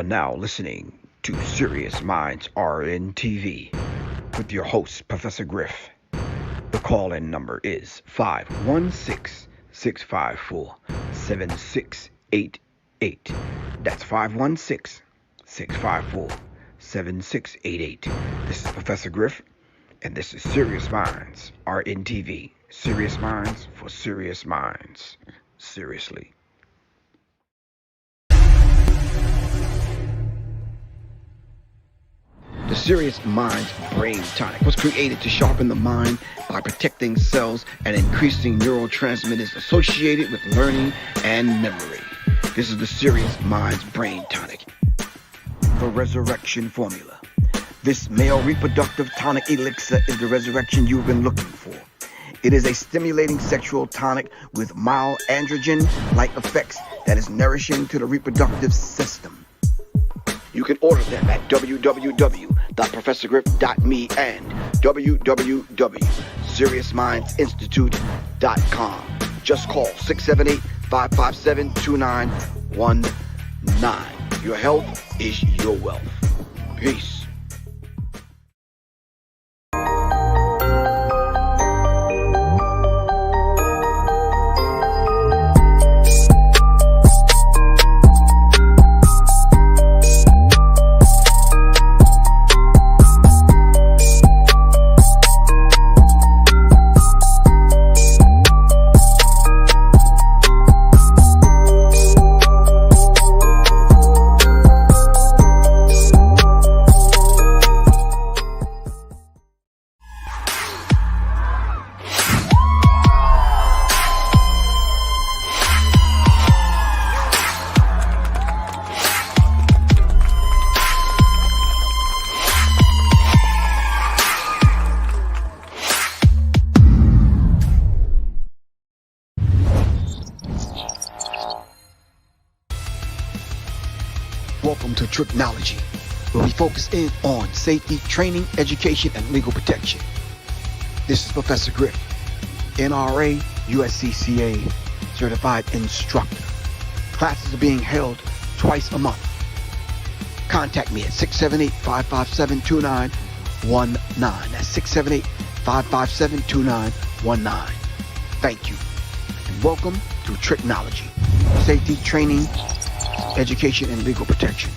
are now listening to Serious Minds RNTV with your host, Professor Griff. The call-in number is 516-654-7688. That's 516-654-7688. This is Professor Griff, and this is Serious Minds RNTV. Serious Minds for Serious Minds. Seriously. The Serious Minds Brain Tonic was created to sharpen the mind by protecting cells and increasing neurotransmitters associated with learning and memory. This is the Serious Minds Brain Tonic. The Resurrection Formula. This male reproductive tonic elixir is the resurrection you've been looking for. It is a stimulating sexual tonic with mild androgen-like effects that is nourishing to the reproductive system. You can order them at www.professorgriff.me and www.seriousmindsinstitute.com. Just call 678-557-2919. Your health is your wealth. Peace. Welcome to Tricknology, where we focus in on safety, training, education, and legal protection. This is Professor Griff, NRA, USCCA certified instructor. Classes are being held twice a month. Contact me at 678-557-2919. That's 678-557-2919. Thank you, and welcome to Tricknology, safety, training, education, and legal protection.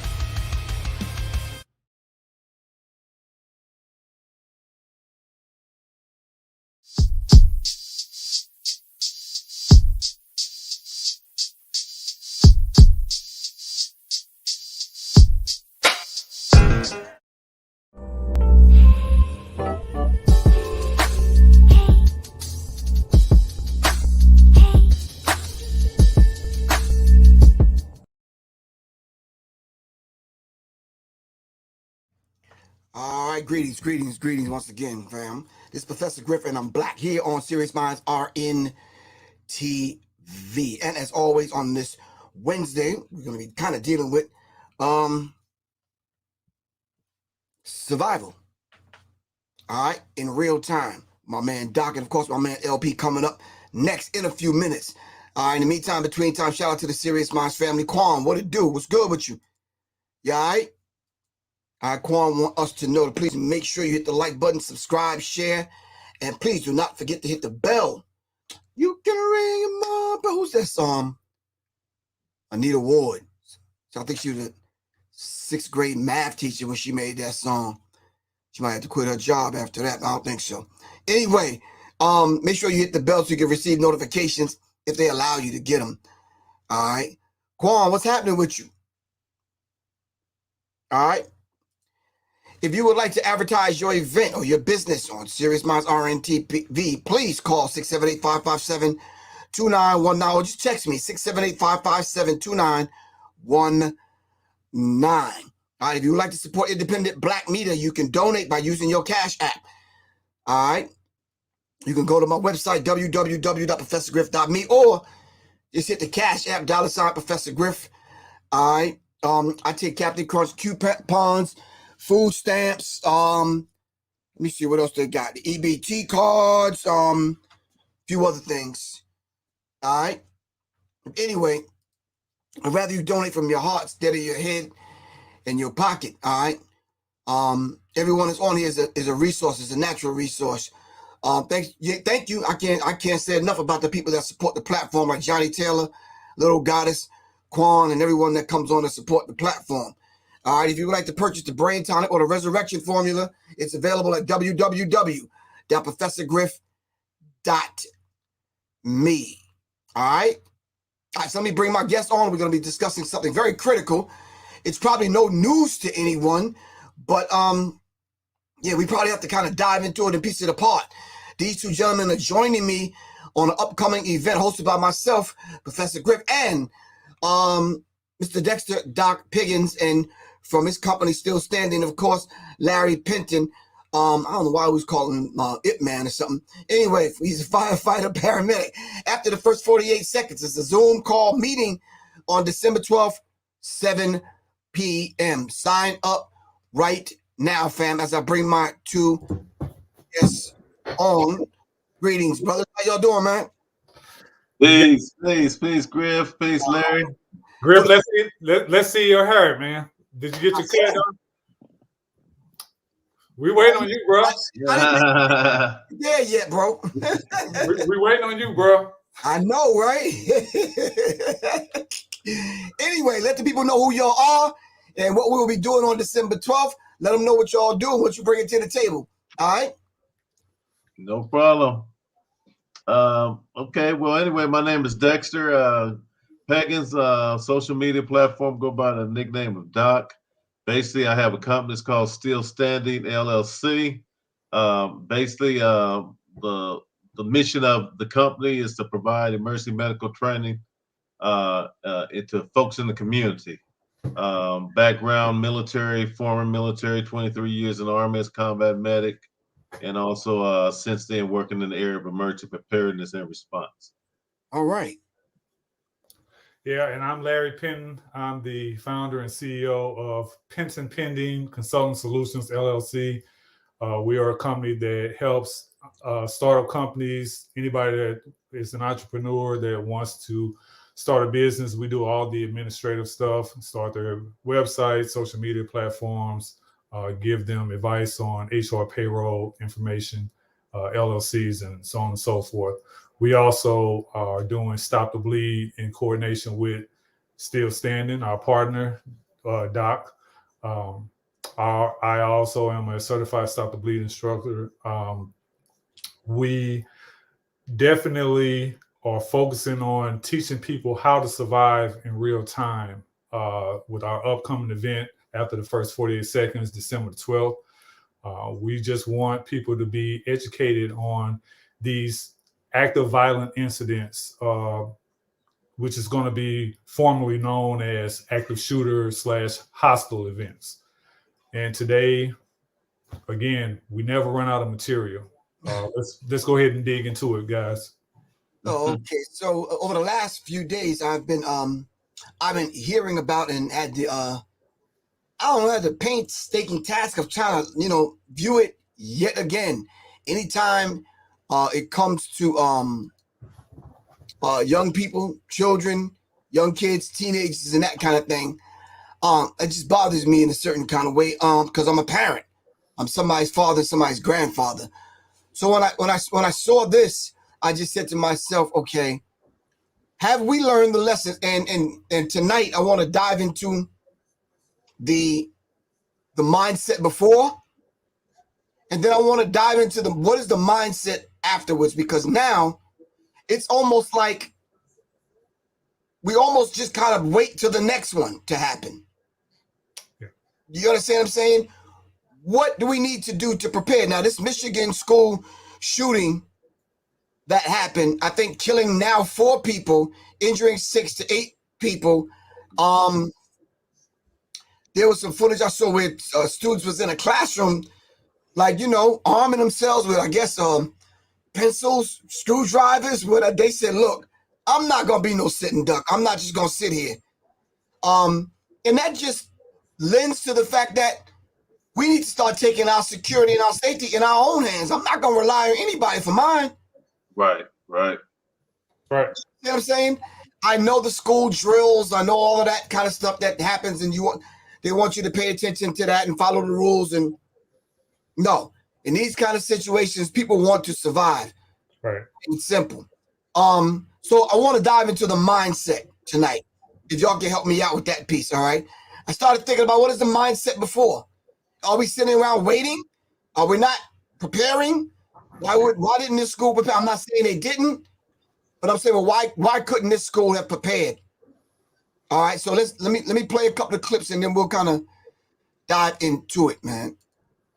All right, greetings once again, fam. This is Professor Griff, and I'm black here on Serious Minds RNTV. And as always, on this Wednesday, we're going to be kind of dealing with survival. All right, in real time. My man Doc and, of course, my man LP coming up next in a few minutes. All right, in the meantime, between time, shout out to the Serious Minds family. Quan, what it do? What's good with you? You all right? Quan want us to know to please make sure you hit the like button, subscribe, share, and please do not forget to hit the bell. You can ring your mom, but who's that song? Anita Ward. So I think she was a 6th grade math teacher when she made that song. She might have to quit her job after that, but I don't think so. Anyway, make sure you hit the bell so you can receive notifications if they allow you to get them. All right. Quan, what's happening with you? All right. If you would like to advertise your event or your business on Serious Minds RNTV, please call 678-557-2919 or just text me 678-557-2919. All right, if you would like to support independent black media, you can donate by using your Cash App. All right, you can go to my website, www.professorgriff.me, or just hit the Cash App, $ Professor Griff. All right, I take Captain Crunch coupons, food stamps, let me see what else they got. The EBT cards, a few other things. All right. Anyway, I'd rather you donate from your heart instead of your head. in your pocket. All right. Everyone that's on here is a resource, is a natural resource. Thank you. I can't say enough about the people that support the platform, like Johnny Taylor, Little Goddess, Quan, and everyone that comes on to support the platform. All right, if you would like to purchase the Brain Tonic or the Resurrection Formula, it's available at www.professorgriff.me. All right. All right, so let me bring my guest on. We're going to be discussing something very critical. It's probably no news to anyone, but yeah, we probably have to kind of dive into it and piece it apart. These two gentlemen are joining me on an upcoming event hosted by myself, Professor Griff, and Mr. Dexter Doc Piggins, and from his company Still Standing, of course, Larry Penton. I don't know why we was calling him It Man or something. Anyway, he's a firefighter paramedic. After the first 48 seconds, it's a Zoom call meeting on December 12th, 7 p.m. Sign up right now, fam, as I bring my two guests on. Greetings, brothers. How y'all doing, man? Peace, Griff. Peace, Larry. Griff, let's see your hair, man. Did you get your cut done? We waiting on you, bro. I didn't there yet, bro. we waiting on you, bro. I know, right? Anyway, let the people know who y'all are and what we'll be doing on December 12th. Let them know what y'all do and what you bring it to the table. All right? No problem. Okay, well, anyway, my name is Dexter. Peggins, social media platform, go by the nickname of Doc. Basically, I have a company that's called Still Standing LLC. Basically, the mission of the company is to provide emergency medical training into folks in the community. Background military, former military, 23 years in the Army as combat medic, and also since then working in the area of emergency preparedness and response. All right. Yeah, and I'm Larry Penton. I'm the founder and CEO of Penton Pending Consulting Solutions, LLC. We are a company that helps startup companies, anybody that is an entrepreneur that wants to start a business. We do all the administrative stuff, start their websites, social media platforms, give them advice on HR payroll information, LLCs, and so on and so forth. We also are doing Stop the Bleed in coordination with Still Standing, our partner, Doc. I also am a certified Stop the Bleed instructor. We definitely are focusing on teaching people how to survive in real time with our upcoming event after the first 48 seconds, December 12th. We just want people to be educated on these active violent incidents, which is going to be formally known as active shooter / hostile events. And today, again, we never run out of material. Let's go ahead and dig into it, guys. Oh, okay. So over the last few days, I've been hearing about and had the had the painstaking task of trying to view it yet again. Anytime it comes to young people, children, young kids, teenagers, and that kind of thing, it just bothers me in a certain kind of way. Because I'm a parent, I'm somebody's father, somebody's grandfather. So when I saw this, I just said to myself, okay, have we learned the lessons? And tonight I want to dive into the mindset before, and then I want to dive into what is the mindset afterwards, because now it's almost like we almost just kind of wait till the next one to happen. Yeah. You understand what I'm saying? What do we need to do to prepare? Now, this Michigan school shooting that happened, I think killing now 4 people, injuring 6 to 8 people. There was some footage I saw where students was in a classroom, like, arming themselves with, I guess, pencils, screwdrivers. Where they said, look, I'm not going to be no sitting duck. I'm not just going to sit here. And that just lends to the fact that we need to start taking our security and our safety in our own hands. I'm not going to rely on anybody for mine. Right. You know what I'm saying? I know the school drills. I know all of that kind of stuff that happens, and They want you to pay attention to that and follow the rules. And no, in these kind of situations, people want to survive. Right. It's simple. So I want to dive into the mindset tonight. If y'all can help me out with that piece, all right? I started thinking about what is the mindset before? Are we sitting around waiting? Are we not preparing? Why didn't this school prepare? I'm not saying they didn't, but I'm saying, well, why couldn't this school have prepared? All right, so let me play a couple of clips and then we'll kind of dive into it, man.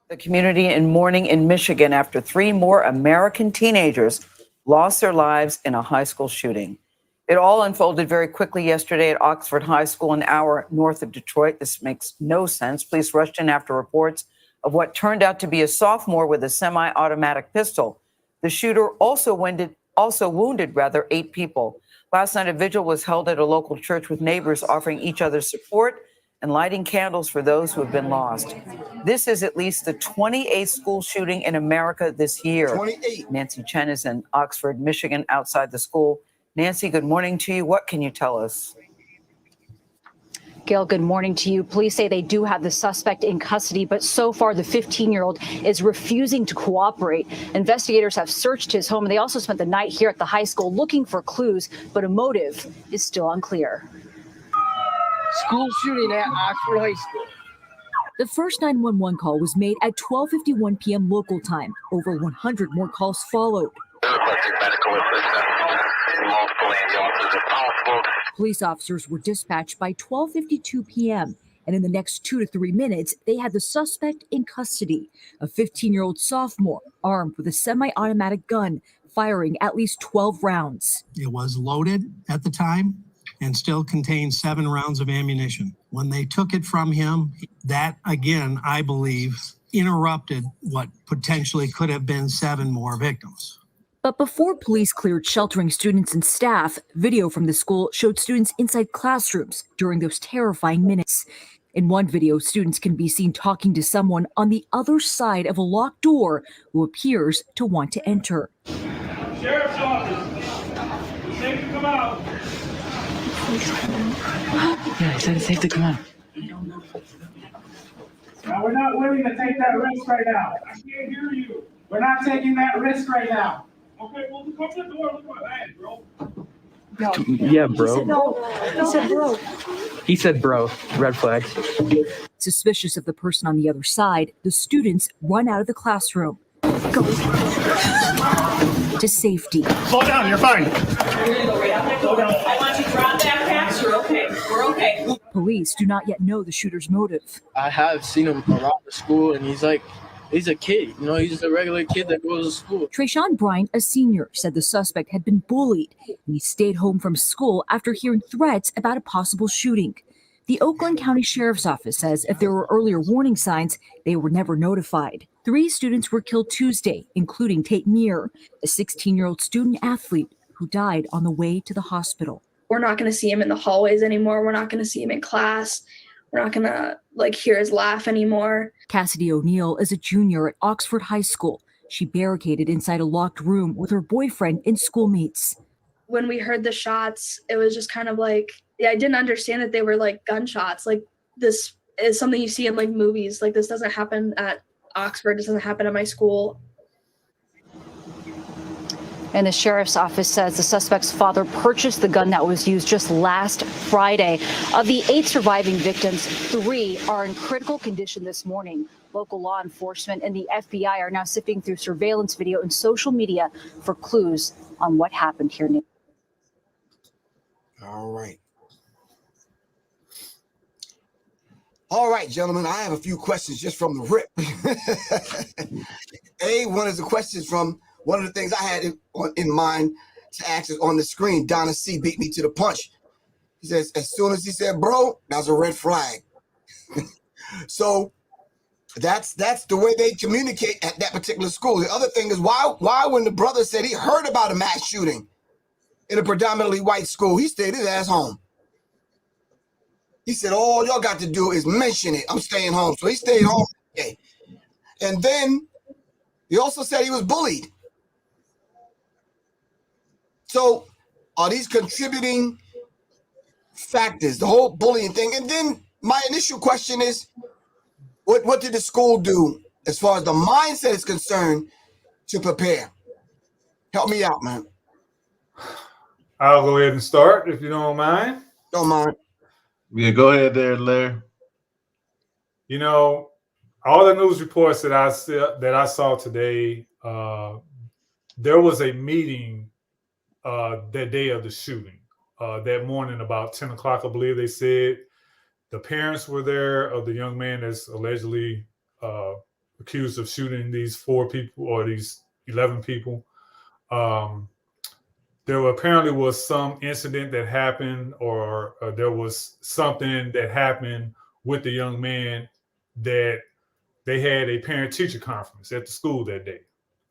The community in mourning in Michigan after 3 more American teenagers lost their lives in a high school shooting. It all unfolded very quickly yesterday at Oxford High School, an hour north of Detroit. This makes no sense. Police rushed in after reports of what turned out to be a sophomore with a semi-automatic pistol. The shooter also wounded 8 people. Last night, a vigil was held at a local church with neighbors offering each other support and lighting candles for those who have been lost. This is at least the 28th school shooting in America this year. 28. Nancy Chen is in Oxford, Michigan, outside the school. Nancy, good morning to you. What can you tell us? Gail, good morning to you. Police say they do have the suspect in custody, but so far the 15-year-old is refusing to cooperate. Investigators have searched his home, and they also spent the night here at the high school looking for clues, but a motive is still unclear. School shooting at Oxford High School. The first 911 call was made at 12:51 p.m. local time. Over 100 more calls followed. Police officers were dispatched by 12:52 p.m. and in the next 2 to 3 minutes, they had the suspect in custody, a 15-year-old sophomore armed with a semi-automatic gun, firing at least 12 rounds. It was loaded at the time and still contained 7 rounds of ammunition. When they took it from him, that, again, I believe, interrupted what potentially could have been 7 more victims. But before police cleared sheltering students and staff, video from the school showed students inside classrooms during those terrifying minutes. In one video, students can be seen talking to someone on the other side of a locked door who appears to want to enter. Sheriff's office. It's safe to come out. Yeah, he said it's safe to come out. Now, we're not willing to take that risk right now. I can't hear you. We're not taking that risk right now. Okay, well, come to the door. Look at my hand, bro. No. Yeah, bro. He said bro. He said bro. Red flags. Suspicious of the person on the other side, the students run out of the classroom. Go. To safety. Slow down, you're fine. Slow down. I want you to drop backpacks. You're okay. We're okay. Police do not yet know the shooter's motive. I have seen him around the school, and he's a kid. You know, he's just a regular kid that goes to school. Trayshawn Bryant, a senior, said the suspect had been bullied, and he stayed home from school after hearing threats about a possible shooting. The Oakland County Sheriff's Office says if there were earlier warning signs, they were never notified. 3 students were killed Tuesday, including Tate Meir, a 16-year-old student athlete who died on the way to the hospital. We're not going to see him in the hallways anymore. We're not going to see him in class. We're not going to hear his laugh anymore. Cassidy O'Neill is a junior at Oxford High School. She barricaded inside a locked room with her boyfriend and schoolmates. When we heard the shots, it was just kind of I didn't understand that they were gunshots. This is something you see in movies. This doesn't happen at Oxford. This doesn't happen at my school. And the sheriff's office says the suspect's father purchased the gun that was used just last Friday. Of the 8 surviving victims, 3 are in critical condition this morning. Local law enforcement and the FBI are now sifting through surveillance video and social media for clues on what happened here. All right. All right, gentlemen, I have a few questions just from the rip. One is the questions from one of the things I had in mind to ask is on the screen. Donna C beat me to the punch. He says, as soon as he said, bro, that's a red flag. So that's the way they communicate at that particular school. The other thing is why when the brother said he heard about a mass shooting in a predominantly white school, he stayed his ass home. He said, all y'all got to do is mention it. I'm staying home. So he stayed home. Okay. And then he also said he was bullied. So are these contributing factors, the whole bullying thing? And then my initial question is, what did the school do as far as the mindset is concerned to prepare? Help me out, man. I'll go ahead and start if you don't mind. Don't mind. Yeah, go ahead there, Larry. You know, all the news reports that I saw today, there was a meeting that day of the shooting. That morning, about 10 o'clock, I believe they said. The parents were there of the young man that's allegedly accused of shooting these 4 people or these 11 people. There apparently was some incident that happened, or there was something that happened with the young man that they had a parent-teacher conference at the school that day,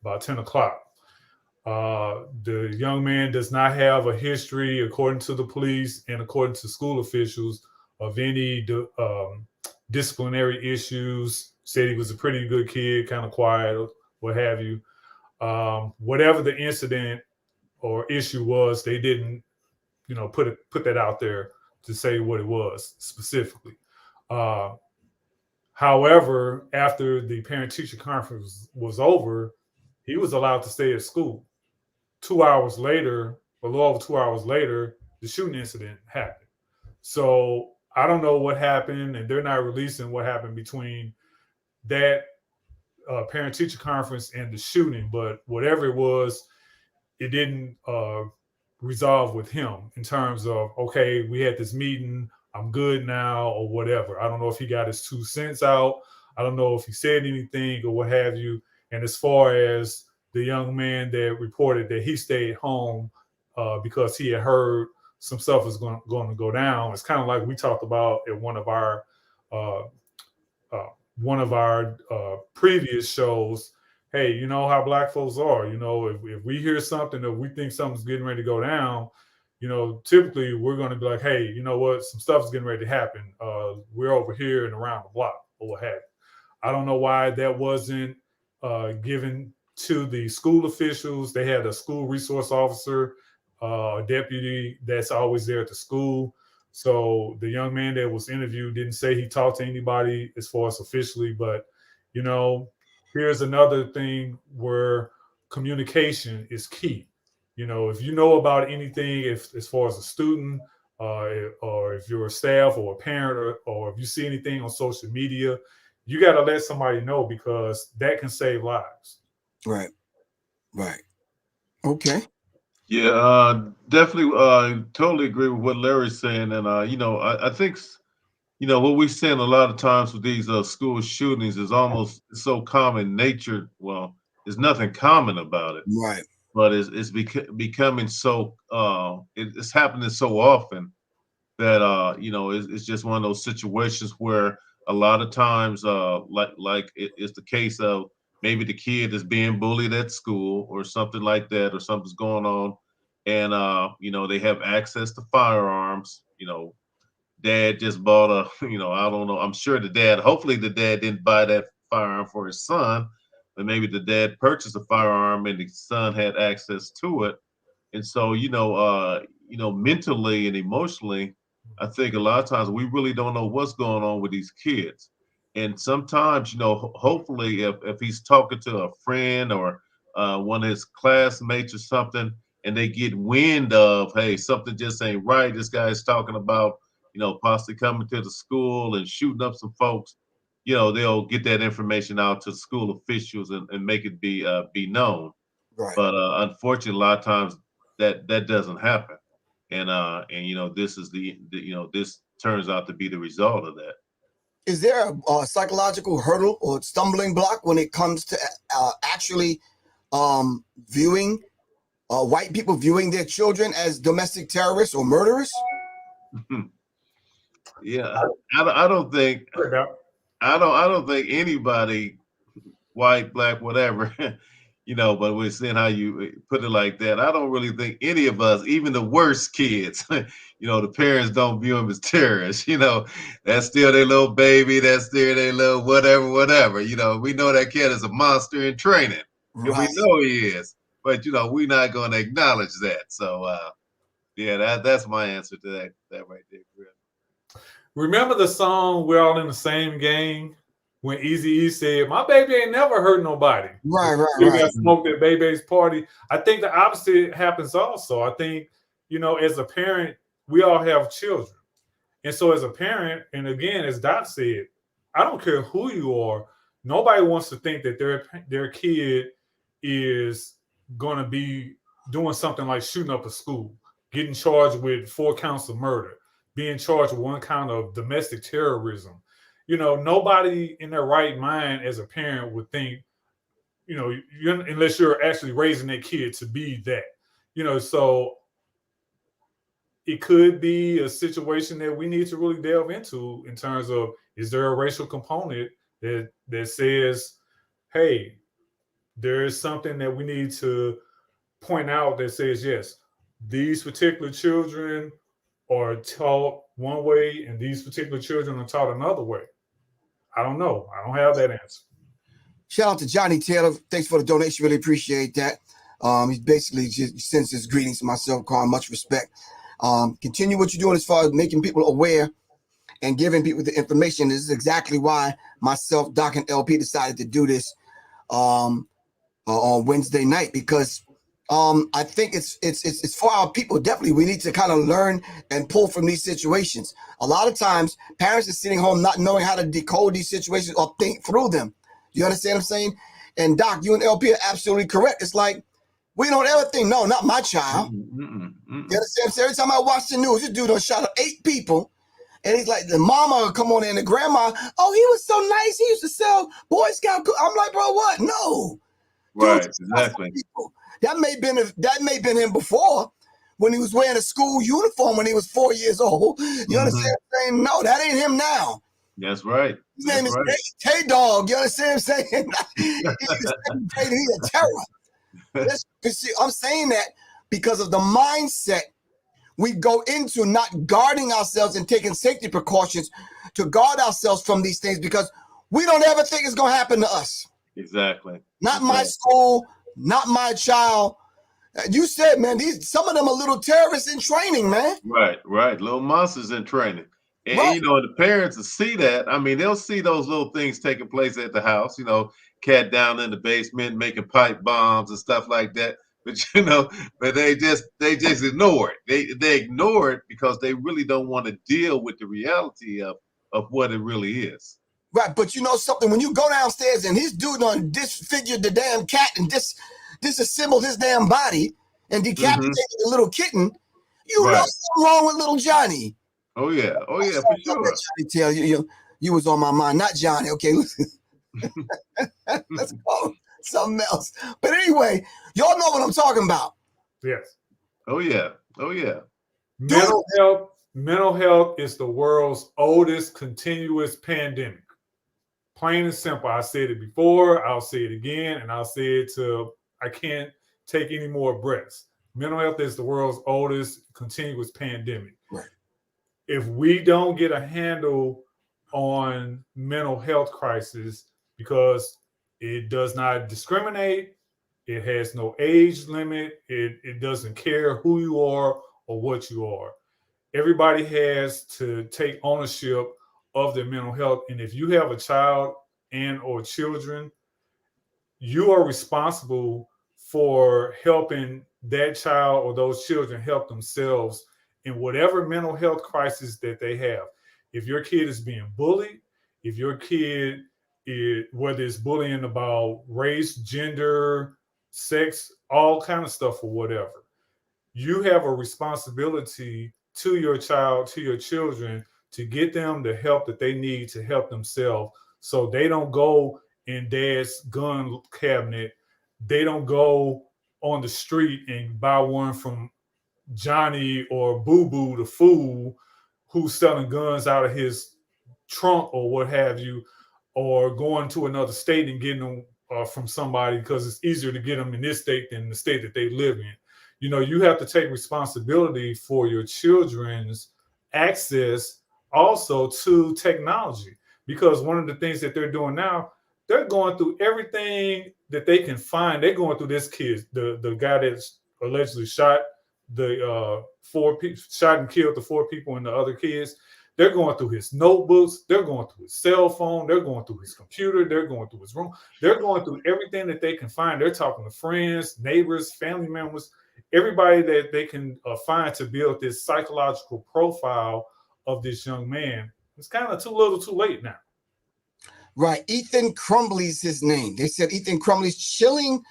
about 10 o'clock. The young man does not have a history, according to the police and according to school officials, of any disciplinary issues. Said he was a pretty good kid, kind of quiet, what have you. Whatever the incident or issue was, they didn't, put that out there to say what it was specifically. However, after the parent-teacher conference was over, he was allowed to stay at school. 2 hours later, a little over 2 hours later, the shooting incident happened. So I don't know what happened, and they're not releasing what happened between that parent-teacher conference and the shooting. But whatever it was, it didn't resolve with him in terms of, okay, we had this meeting, I'm good now, or whatever. I don't know if he got his 2 cents out. I don't know if he said anything or what have you. And as far as the young man that reported that he stayed home because he had heard some stuff was going to go down, it's kind of like we talked about at one of our previous shows. Hey, you know how Black folks are. If we hear something or we think something's getting ready to go down, typically we're going to be like, hey, you know what? Some stuff's getting ready to happen. We're over here and around the block or what have you. I don't know why that wasn't given to the school officials. They had a school resource officer, a deputy that's always there at the school. So the young man that was interviewed didn't say he talked to anybody as far as officially, but, here's another thing where communication is key. If you know about anything, as far as a student, or if you're a staff or a parent, or if you see anything on social media, you got to let somebody know, because that can save lives. Right. Okay. Yeah, definitely. Totally agree with what Larry's saying, and I think what we're seeing a lot of times with these school shootings is almost so common nature. Well, there's nothing common about it, Right. but it's becoming so. It's happening so often that it's just one of those situations where a lot of times, like it's the case of maybe the kid is being bullied at school or something like that, or something's going on, and they have access to firearms. Dad just bought a, I don't know. I'm sure hopefully the dad didn't buy that firearm for his son, but maybe the dad purchased a firearm and the son had access to it. And so, mentally and emotionally, I think a lot of times we really don't know what's going on with these kids. And sometimes, hopefully if he's talking to a friend or one of his classmates or something, and they get wind of, hey, something just ain't right. This guy's talking about, possibly coming to the school and shooting up some folks. They'll get that information out to school officials and make it be known. Right. But unfortunately, a lot of times that doesn't happen, and this is this turns out to be the result of that. Is there a psychological hurdle or stumbling block when it comes to actually viewing white people viewing their children as domestic terrorists or murderers? Yeah, I don't think anybody, white, black, whatever, but we're seeing how you put it like that. I don't really think any of us, even the worst kids, the parents don't view them as terrorists. That's still their little baby. That's still their little whatever. We know that kid is a monster in training, and we know he is. But we're not going to acknowledge that. So, that's my answer to that right there, Griff. Remember the song "We're All in the Same Game" when Eazy-E said, "My baby ain't never hurt nobody." Right. You got smoked at baby's party. I think the opposite happens also. I think, as a parent, we all have children. And so as a parent, and again, as Doc said, I don't care who you are. Nobody wants to think that their kid is going to be doing something like shooting up a school, getting charged with 4 counts of murder, being charged with 1 count of domestic terrorism. Nobody in their right mind as a parent would think, unless you're actually raising that kid to be that. So it could be a situation that we need to really delve into in terms of, is there a racial component that says, hey, there is something that we need to point out that says, yes, these particular children are taught one way and these particular children are taught another way. I don't know. I don't have that answer. Shout out to Johnny Taylor. Thanks for the donation. Really appreciate that. He basically just sends his greetings to myself, Carl. Much respect. Continue what you're doing as far as making people aware and giving people the information. This is exactly why myself, Doc, and LP decided to do this on Wednesday night, because I think it's for our people. Definitely, we need to kind of learn and pull from these situations. A lot of times, parents are sitting home not knowing how to decode these situations or think through them. You understand what I'm saying? And Doc, you and LP are absolutely correct. It's like, we don't ever think, no, not my child. You understand what I'm saying? Every time I watch the news, this dude done shot up 8 people. And he's like, the mama will come on in, the grandma, oh, he was so nice. He used to sell Boy Scout. I'm like, bro, what? No. Right, Dude, exactly. That may have been him before, when he was wearing a school uniform when he was 4 years old. You understand what I'm saying? No, that ain't him now. That's right. His name is K-Dog. You understand what I'm saying? He's a terror. I'm saying that because of the mindset we go into, not guarding ourselves and taking safety precautions to guard ourselves from these things, because we don't ever think it's going to happen to us. Exactly. Not my school, not my child. You said, man, some of them are little terrorists in training, man. Right. Little monsters in training. And, the parents will see that. I mean, they'll see those little things taking place at the house, cat down in the basement making pipe bombs and stuff like that. But, but they just ignore it. They ignore it because they really don't want to deal with the reality of what it really is. Right, but you know something? When you go downstairs and his dude done disfigured the damn cat and disassembled his damn body and decapitated the little kitten, you know something wrong with little Johnny. Oh yeah, for sure. Johnny tell you was on my mind, not Johnny. Okay, let's call him something else. But anyway, y'all know what I'm talking about. Yes. Oh yeah. Mental health is the world's oldest continuous pandemic. Plain and simple. I said it before, I'll say it again, and I'll say it till I can't take any more breaths. Mental health is the world's oldest continuous pandemic. Right. If we don't get a handle on mental health crisis, because it does not discriminate, it has no age limit, it doesn't care who you are or what you are. Everybody has to take ownership of their mental health. And if you have a child and or children, you are responsible for helping that child or those children help themselves in whatever mental health crisis that they have. If your kid is being bullied, if your kid whether it's bullying about race, gender, sex, all kind of stuff or whatever, you have a responsibility to your child, to your children, to get them the help that they need to help themselves, so they don't go in dad's gun cabinet. They don't go on the street and buy one from Johnny or Boo Boo the fool who's selling guns out of his trunk or what have you, or going to another state and getting them from somebody, because it's easier to get them in this state than the state that they live in. You have to take responsibility for your children's access also to technology, because one of the things that they're doing now, they're going through everything that they can find. They're going through this kid, the guy that's allegedly shot the 4 people, shot and killed the 4 people and the other kids. They're going through his notebooks. They're going through his cell phone. They're going through his computer. They're going through his room. They're going through everything that they can find. They're talking to friends, neighbors, family members, everybody that they can find to build this psychological profile of this young man. It's kind of too little too late now. Right. Ethan Crumbley's his name. They said Ethan Crumbley's chilling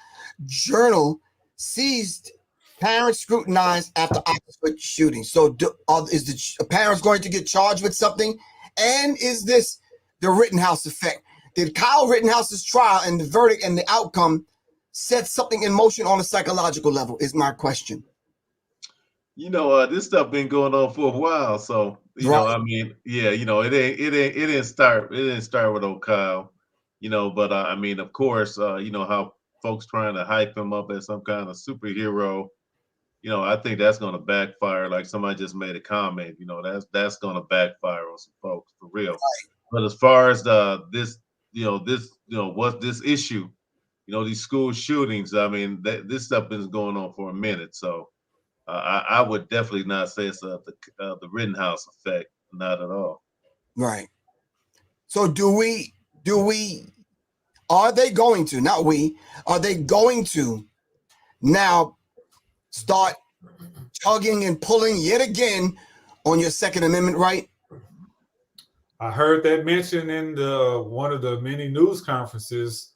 journal seized parents scrutinized after Oxford shooting. So is the parents going to get charged with something? And is this the Rittenhouse effect? Did Kyle Rittenhouse's trial and the verdict and the outcome set something in motion on a psychological level is my question. This stuff been going on for a while. So, I mean, yeah, it didn't start with old Kyle, but I mean, of course, how folks trying to hype him up as some kind of superhero. I think that's going to backfire. Like somebody just made a comment, that's going to backfire on some folks for real. Right. But as far as this issue, these school shootings, I mean, this stuff been going on for a minute. So I would definitely not say it's the Rittenhouse effect, not at all. Right. So are they going to now start tugging and pulling yet again on your Second Amendment right? I heard that mentioned in one of the many news conferences.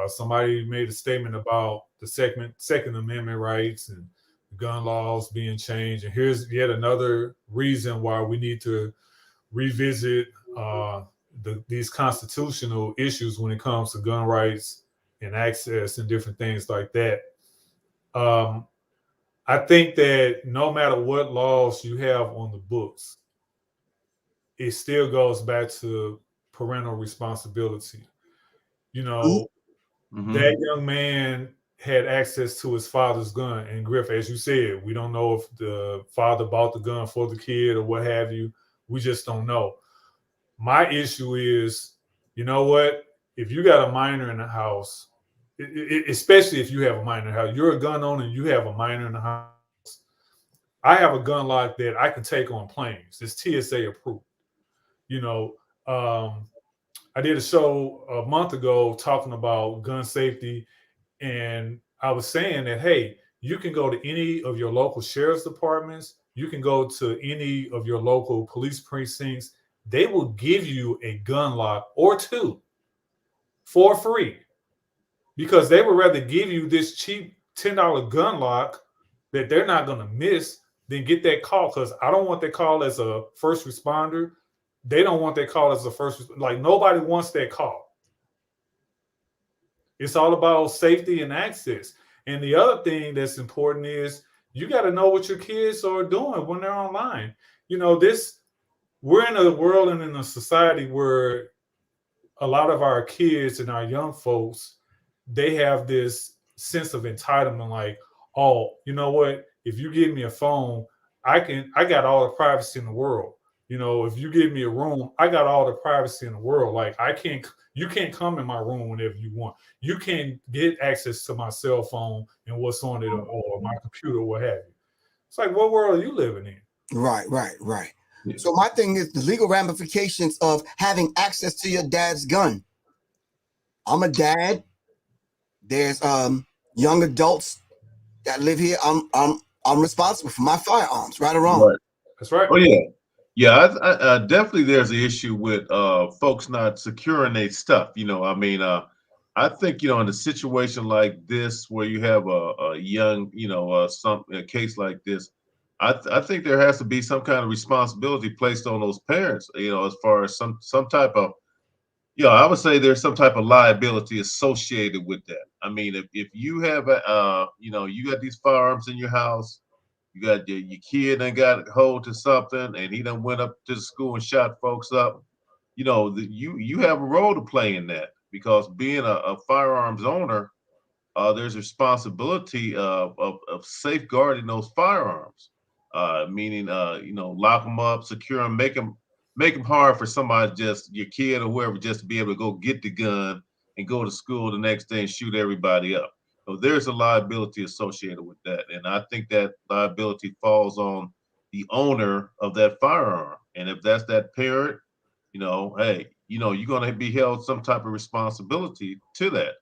Somebody made a statement about the Second Amendment rights and gun laws being changed. And here's yet another reason why we need to revisit these constitutional issues when it comes to gun rights and access and different things like that. I think that no matter what laws you have on the books, it still goes back to parental responsibility. That young man had access to his father's gun. And Griff, as you said, we don't know if the father bought the gun for the kid or what have you. We just don't know. My issue is, you know what? If you got a minor in the house, especially if you have a minor in the house, you're a gun owner and you have a minor in the house. I have a gun lock that I can take on planes. It's TSA approved. I did a show a month ago talking about gun safety, and I was saying that, hey, you can go to any of your local sheriff's departments. You can go to any of your local police precincts. They will give you a gun lock or two for free because they would rather give you this cheap $10 gun lock that they're not going to miss than get that call, because I don't want that call as a first responder. They don't want that call as a first, like nobody wants that call. It's all about safety and access. And the other thing that's important is you got to know what your kids are doing when they're online. We're in a world and in a society where a lot of our kids and our young folks, they have this sense of entitlement, like, oh, you know what? If you give me a phone, I got all the privacy in the world. If you give me a room, I got all the privacy in the world. Like you can't come in my room whenever you want. You can't get access to my cell phone and what's on it or my computer or what have you. It's like, what world are you living in? Right. Yeah. So my thing is the legal ramifications of having access to your dad's gun. I'm a dad. There's young adults that live here. I'm responsible for my firearms, right or wrong. Right. That's right. Oh yeah. Yeah, I definitely there's an issue with folks not securing their stuff. I think in a situation like this where you have a young, a case like this, I think there has to be some kind of responsibility placed on those parents. As far as some type of, I would say there's some type of liability associated with that. I mean, if you have you got these firearms in your house. You got your kid and got hold to something, and he done went up to the school and shot folks up. You have a role to play in that, because being a firearms owner, there's a responsibility of safeguarding those firearms. Meaning, lock them up, secure them, make them hard for somebody, just your kid or whoever, just to be able to go get the gun and go to school the next day and shoot everybody up. So there's a liability associated with that. And I think that liability falls on the owner of that firearm. And if that's that parent, hey, you're going to be held some type of responsibility to that.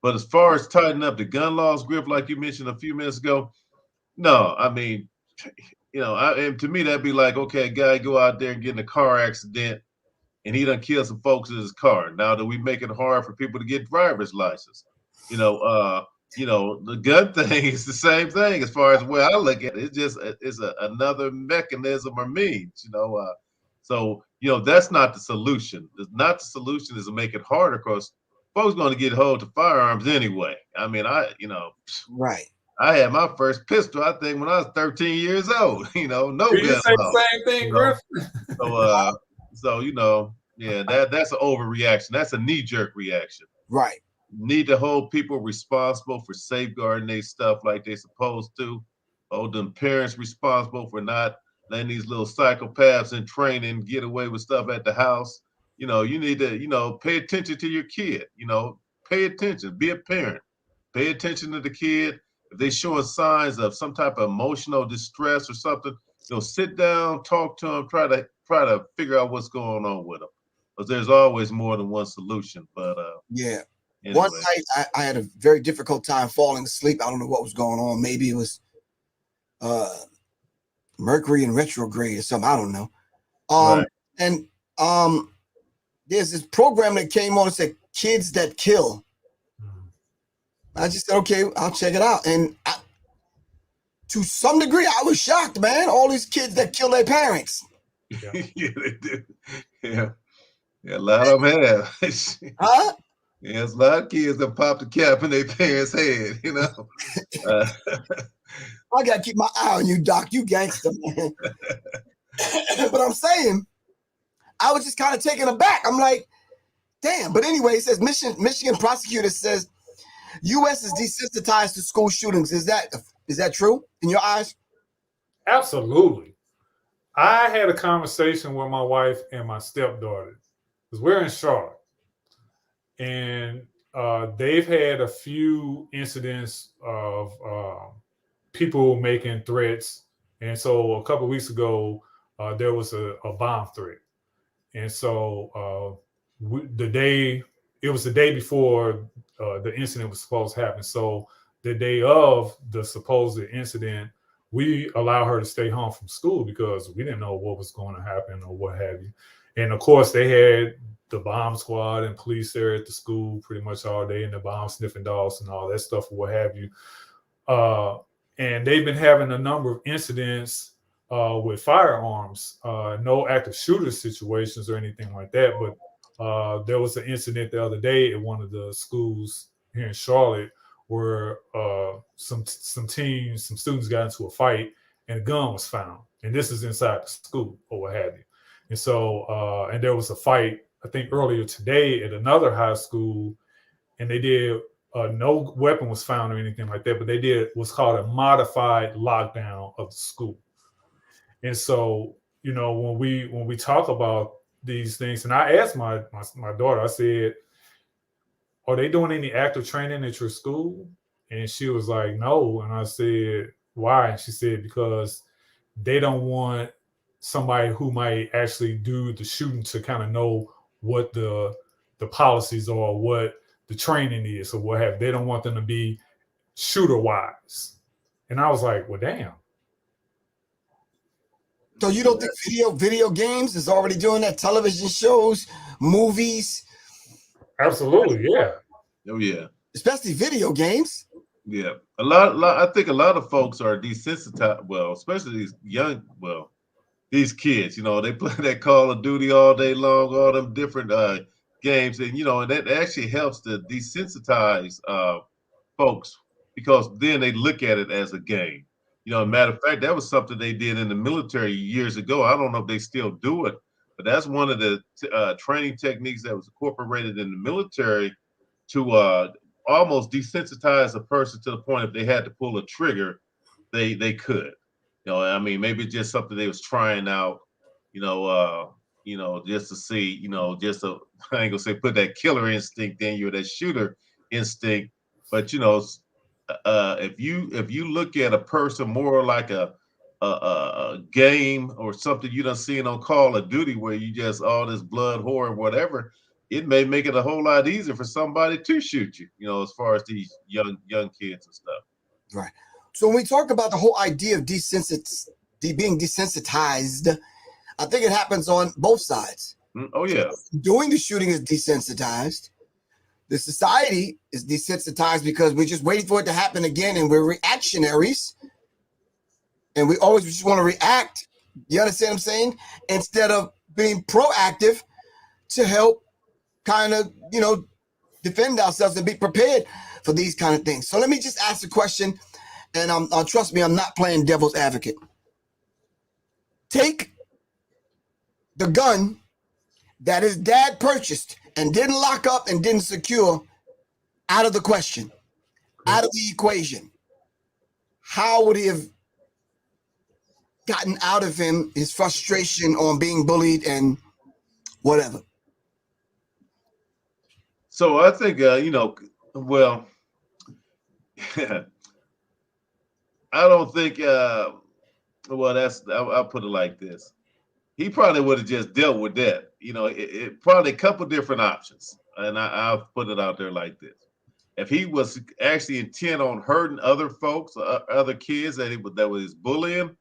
But as far as tightening up the gun laws, Griff, like you mentioned a few minutes ago, no, I mean, and to me, that'd be like, okay, a guy go out there and get in a car accident and he done killed some folks in his car. Now that we make it hard for people to get driver's license, the gun thing is the same thing as far as where I look at it. It's just another mechanism or means, So that's not the solution. Not the solution is to make it harder because folks going to get hold to firearms anyway. I mean, Right. I had my first pistol, I think, when I was 13 years old. No Did you gun say law. the same thing, Griff? That's an overreaction. That's a knee-jerk reaction. Right. Need to hold people responsible for safeguarding their stuff like they're supposed to. Hold them parents responsible for not letting these little psychopaths in training get away with stuff at the house. You need to, pay attention to your kid. Pay attention. Be a parent. Pay attention to the kid. If they're showing signs of some type of emotional distress or something, sit down, talk to them, try to figure out what's going on with them. Because there's always more than one solution. But yeah. Anyway. One night I had a very difficult time falling asleep. I don't know what was going on. Maybe it was Mercury in retrograde or something. I don't know. Right. And there's this program that came on and said kids that kill. I just said, okay, I'll check it out. And to some degree, I was shocked, man. All these kids that kill their parents. Yeah, they do. Yeah, a lot of them have. Huh? Yeah, there's a lot of kids that pop the cap in their parents' head, I got to keep my eye on you, Doc. You gangster, man. But I'm saying, I was just kind of taken aback. I'm like, damn. But anyway, it says Michigan prosecutor says U.S. is desensitized to school shootings. Is that true in your eyes? Absolutely. I had a conversation with my wife and my stepdaughter because we're in Charlotte, and they've had a few incidents of people making threats. And so a couple of weeks ago, there was a bomb threat. And so it was the day before the incident was supposed to happen. So the day of the supposed incident, we allow her to stay home from school because we didn't know what was going to happen or what have you. And of course, they had the bomb squad and police there at the school pretty much all day, and the bomb sniffing dogs and all that stuff or what have you. And they've been having a number of incidents with firearms, no active shooter situations or anything like that. But there was an incident the other day at one of the schools here in Charlotte where some students got into a fight and a gun was found. And this is inside the school or what have you. And so, and there was a fight, I think earlier today at another high school, and they did, no weapon was found or anything like that, but they did what's called a modified lockdown of the school. And so, when we talk about these things, and I asked my daughter, I said, are they doing any active training at your school? And she was like, no. And I said, why? And she said, because they don't want somebody who might actually do the shooting to kind of know what the policies are, what the training is or what have. They don't want them to be shooter wise. And I was like, well, damn. So you don't think video games is already doing that? Television shows, movies? Absolutely, yeah. Oh yeah. Especially video games. Yeah. I think a lot of folks are desensitized, especially these kids, they play that Call of Duty all day long, all them different games, and and that actually helps to desensitize folks because then they look at it as a game. Matter of fact, that was something they did in the military years ago. I don't know if they still do it, but that's one of the training techniques that was incorporated in the military to almost desensitize a person to the point if they had to pull a trigger, they could. Maybe just something they was trying out, just to see, I ain't gonna say put that killer instinct in you or that shooter instinct, but if you look at a person more like a a game or something you done seen on Call of Duty where you just all this blood, horror, whatever, it may make it a whole lot easier for somebody to shoot you, you know, as far as these young kids and stuff. Right. So when we talk about the whole idea of being desensitized, I think it happens on both sides. Oh, yeah. Doing the shooting is desensitized. The society is desensitized because we're just waiting for it to happen again, and we're reactionaries. And we always just want to react. You understand what I'm saying? Instead of being proactive to help kind of, you know, defend ourselves and be prepared for these kind of things. So let me just ask a question, and trust me, I'm not playing devil's advocate. Take the gun that his dad purchased and didn't lock up and didn't secure out of the question, out of the equation. How would he have gotten out of him his frustration on being bullied and whatever? So I think, you know, well, I don't think, well, I'll put it like this. He probably would have just dealt with that. You know, it probably a couple different options. And I'll put it out there like this. If he was actually intent on hurting other folks, other kids that was bullying,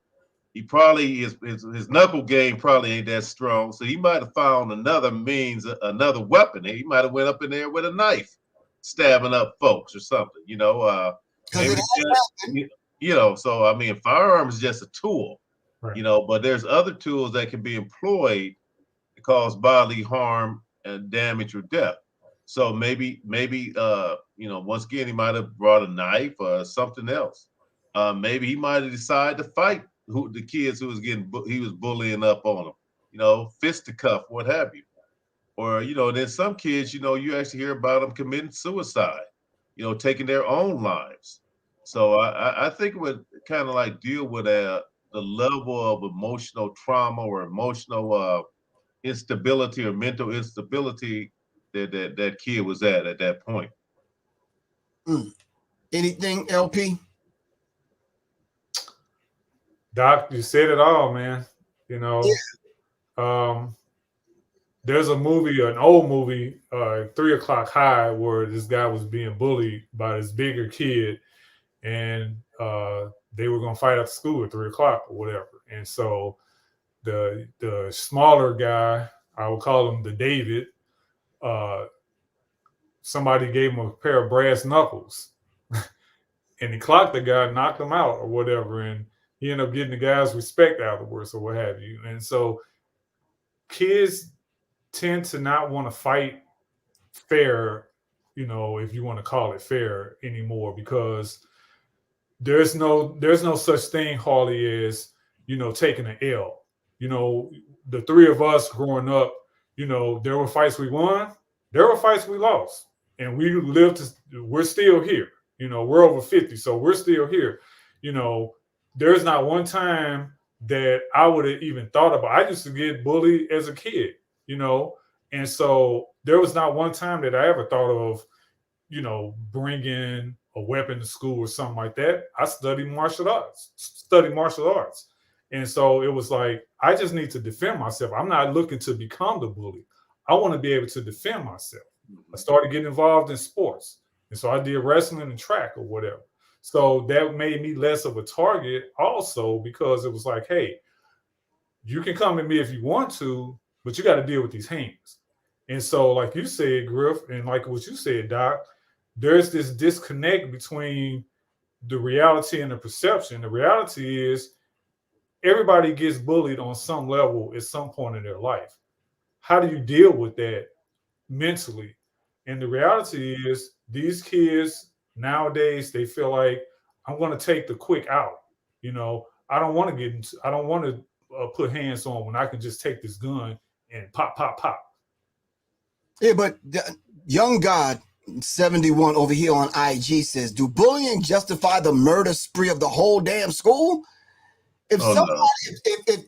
he probably his knuckle game probably ain't that strong. So he might have found another means, another weapon. He might have went up in there with a knife, stabbing up folks or something, you know. Maybe you know, so I mean, firearm is just a tool, right, you know, but there's other tools that can be employed to cause bodily harm and damage or death. So maybe, you know, once again, he might have brought a knife or something else. Maybe he might have decided to fight the kids who was he was bullying up on them, you know, fisticuff, what have you. Or, you know, then some kids, you know, you actually hear about them committing suicide, you know, taking their own lives. So I think it would kind of like deal with the level of emotional trauma or emotional instability or mental instability that kid was at that point. Anything, LP? Doc, you said it all, man. You know, there's a movie, an old movie, 3 O'Clock High, where this guy was being bullied by this bigger kid, and they were gonna fight at school at 3 o'clock or whatever. And so the smaller guy, I would call him the David, somebody gave him a pair of brass knuckles, and he clocked the guy, knocked him out or whatever, and he ended up getting the guy's respect afterwards or what have you. And so kids tend to not want to fight fair, you know, if you want to call it fair anymore, because there's no such thing, Harley, as, you know, taking an L. You know, the three of us growing up, you know, there were fights we won, there were fights we lost, and we're still here. You know, we're over 50, so we're still here. You know, there's not one time that I would have even thought about. I used to get bullied as a kid, you know, and so there was not one time that I ever thought of, you know, bringing a weapon to school or something like that. I studied martial arts. And so it was like, I just need to defend myself. I'm not looking to become the bully. I want to be able to defend myself. I started getting involved in sports. And so I did wrestling and track or whatever. So that made me less of a target also, because it was like, hey, you can come at me if you want to, but you got to deal with these hands. And so, like you said, Griff, and like what you said, Doc, there's this disconnect between the reality and the perception. The reality is everybody gets bullied on some level at some point in their life. How do you deal with that mentally? And the reality is these kids nowadays, they feel like, I'm going to take the quick out. You know, I don't want to put hands on when I can just take this gun and pop, pop, pop. Yeah, but Young God 71 over here on IG says, do bullying justify the murder spree of the whole damn school? If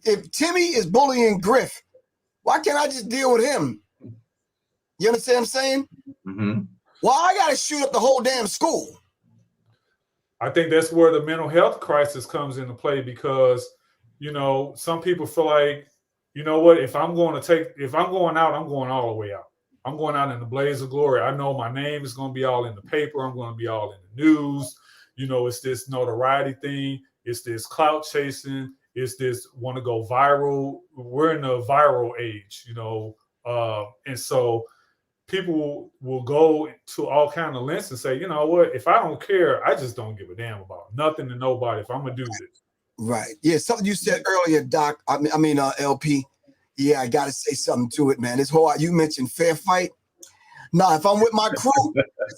if Timmy is bullying Griff, why can't I just deal with him? You understand what I'm saying? Mm-hmm. Why I gotta shoot up the whole damn school? I think that's where the mental health crisis comes into play, because you know, some people feel like, you know what, if I'm going out, I'm going all the way out. I'm going out in the blaze of glory. I know my name is going to be all in the paper. I'm going to be all in the news. You know, it's this notoriety thing. It's this clout chasing. It's this want to go viral. We're in the viral age, you know. And so people will go to all kind of lengths and say, you know what, if I don't care, I just don't give a damn about nothing and nobody if I'm going to do this. Right. Yeah. Something you said earlier, Doc. LP. Yeah, I got to say something to it, man. This whole, you mentioned fair fight. Nah, if I'm with my crew,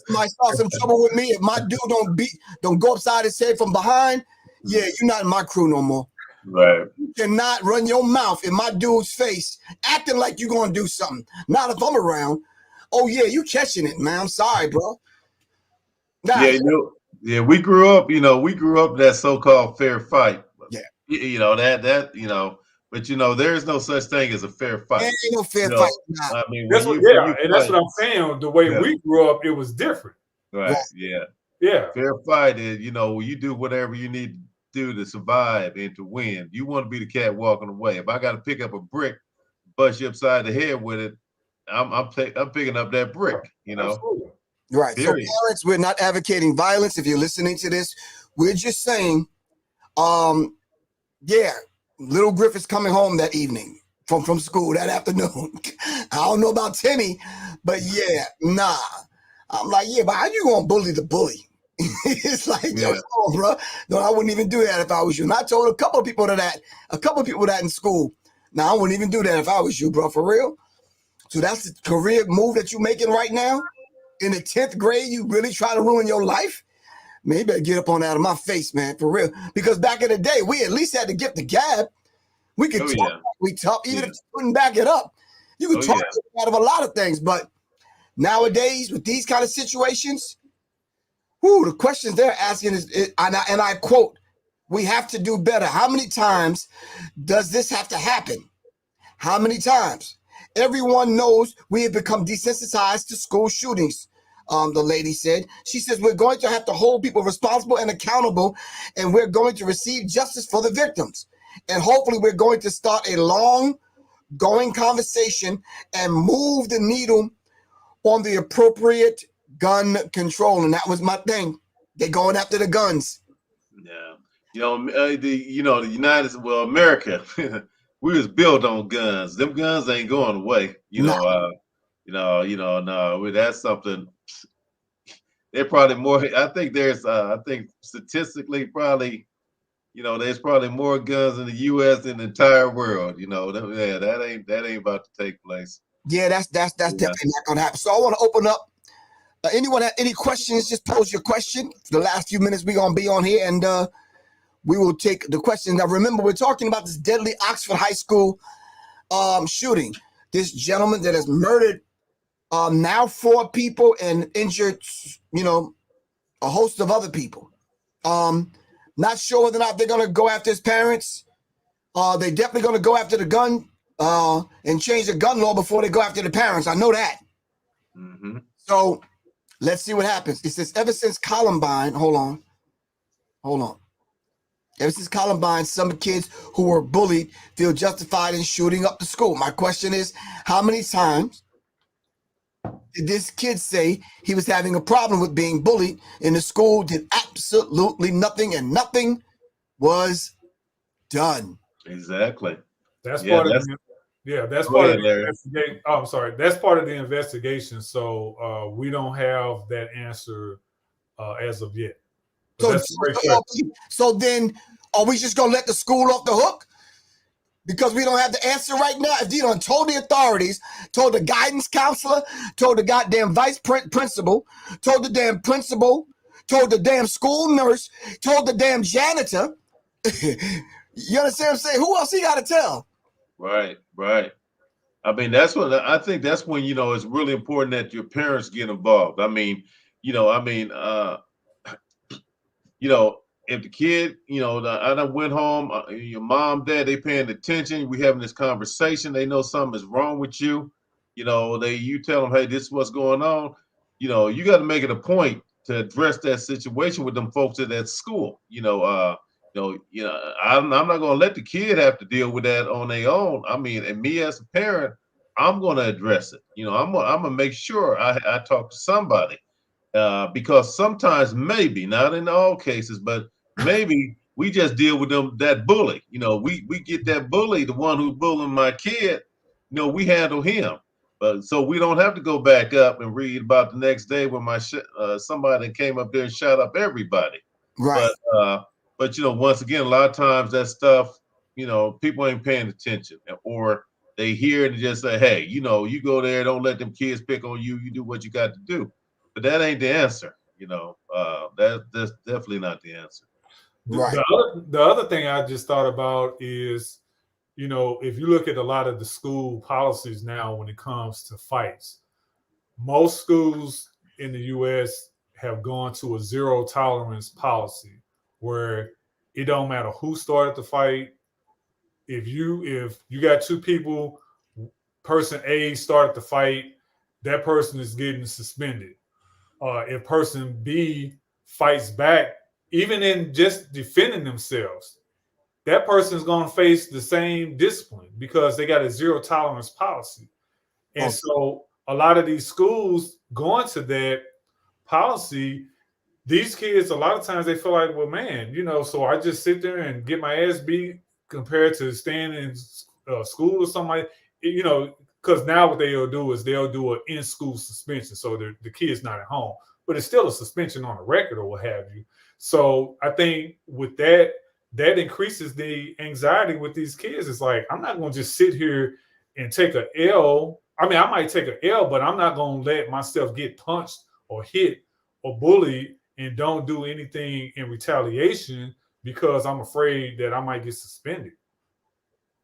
somebody start some trouble with me. If my dude don't go upside his head from behind, yeah, you're not in my crew no more. Right. You cannot run your mouth in my dude's face, acting like you're gonna do something. Not if I'm around. Oh yeah, you catching it, man. I'm sorry, bro. Nah, Yeah, we grew up that so-called fair fight. Yeah. You know, that, you know, but you know, there is no such thing as a fair fight. There ain't no fair You know, fight. Nah. I mean, That's when that's what I'm saying. The way we grew up, it was different. Right. Yeah. Yeah. Fair fight is, you know, you do whatever you need to do to survive and to win. You want to be the cat walking away. If I got to pick up a brick, bust you upside the head with it, I'm picking up that brick. You know. Absolutely. Right. Period. So parents, we're not advocating violence. If you're listening to this, we're just saying, yeah, little Griff is coming home that evening from school that afternoon. I don't know about Timmy, but yeah, nah. I'm like, yeah, but how you gonna bully the bully? It's like, yo, come on, bro. No, I wouldn't even do that if I was you. And I told a couple of people that in school. Now, I wouldn't even do that if I was you, bro, for real. So that's the career move that you're making right now? In the 10th grade, you really try to ruin your life? Man, you better get up on that out of my face, man, for real. Because back in the day, we at least had to get the gab. We could talk like we tough, even if you couldn't back it up. You could talk out of a lot of things, but nowadays, with these kind of situations, the questions they're asking is, and I quote, we have to do better. How many times does this have to happen? How many times? Everyone knows we have become desensitized to school shootings, the lady said. She says, we're going to have to hold people responsible and accountable, and we're going to receive justice for the victims. And hopefully we're going to start a long-going conversation and move the needle on the appropriate gun control. And that was my thing. They're going after the guns. Yeah. America, we was built on guns. Them guns ain't going away. That's something. They're probably more. I think statistically, probably, there's probably more guns in the U.S. than the entire world. That ain't about to take place. Yeah, that's definitely not gonna happen. So I want to open up. Anyone have any questions? Just pose your question. For the last few minutes, we're gonna be on here, and we will take the questions. Now, remember, we're talking about this deadly Oxford High School shooting. This gentleman that has murdered now 4 people and injured, a host of other people. Not sure whether or not they're gonna go after his parents. They're definitely gonna go after the gun. And change the gun law before they go after the parents. I know that. Mm-hmm. So let's see what happens. It says, ever since Columbine, hold on. Ever since Columbine, some kids who were bullied feel justified in shooting up the school. My question is, how many times did this kid say he was having a problem with being bullied in the school, did absolutely nothing, and nothing was done? Exactly. That's part of the investigation. Oh, I'm sorry. That's part of the investigation. So we don't have that answer as of yet. So then, are we just gonna let the school off the hook because we don't have the answer right now? If you done told the authorities, told the guidance counselor, told the goddamn vice principal, told the damn principal, told the damn school nurse, told the damn janitor. You understand what I'm saying? Who else he got to tell? Right. I mean, I think that's when, it's really important that your parents get involved. I mean, if the kid, I done went home, your mom, dad, they paying attention. We having this conversation. They know something is wrong with you. You tell them, hey, this is what's going on. You got to make it a point to address that situation with them folks at that school. I'm not going to let the kid have to deal with that on their own. I mean, and me as a parent, I'm going to address it. I'm going to make sure I talk to somebody because sometimes, maybe not in all cases, but maybe we just deal with that bully. We get that bully, the one who's bullying my kid. We handle him. But so we don't have to go back up and read about the next day when somebody came up there and shot up everybody. Right. But once again, a lot of times that stuff, people ain't paying attention, or they hear it and just say, hey, you go there, don't let them kids pick on you. You do what you got to do. But that ain't the answer. That's definitely not the answer. Right. The other thing I just thought about is, if you look at a lot of the school policies now when it comes to fights, most schools in the U.S. have gone to a zero tolerance policy where it don't matter who started the fight. If you got two people, person A started the fight, that person is getting suspended. If person B fights back, even in just defending themselves, that person is going to face the same discipline because they got a zero tolerance policy. And so a lot of these schools going to that policy, these kids, a lot of times they feel like, well, man, so I just sit there and get my ass beat compared to staying in school or something like, because now what they'll do is they'll do an in-school suspension. So the kid's not at home, but it's still a suspension on the record or what have you. So I think with that increases the anxiety with these kids. It's like, I'm not going to just sit here and take a L. I mean, I might take an L, but I'm not going to let myself get punched or hit or bullied and don't do anything in retaliation because I'm afraid that I might get suspended.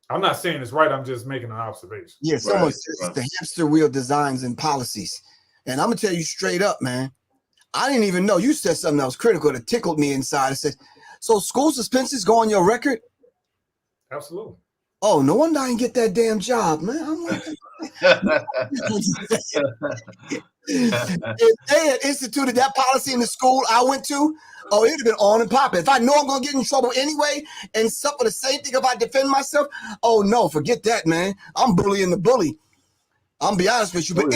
I'm not saying it's right. I'm just making an observation. Yeah, someone says the hamster wheel designs and policies. And I'm going to tell you straight up, man. I didn't even know. You said something that was critical that tickled me inside. I said, so school suspensions go on your record? Absolutely. Oh, no wonder I didn't get that damn job, man. I'm like, if they had instituted that policy in the school I went to, oh, it'd have been on and popping. If I know I'm going to get in trouble anyway and suffer the same thing if I defend myself, oh, no, forget that, man. I'm bullying the bully. I'm be honest with you. But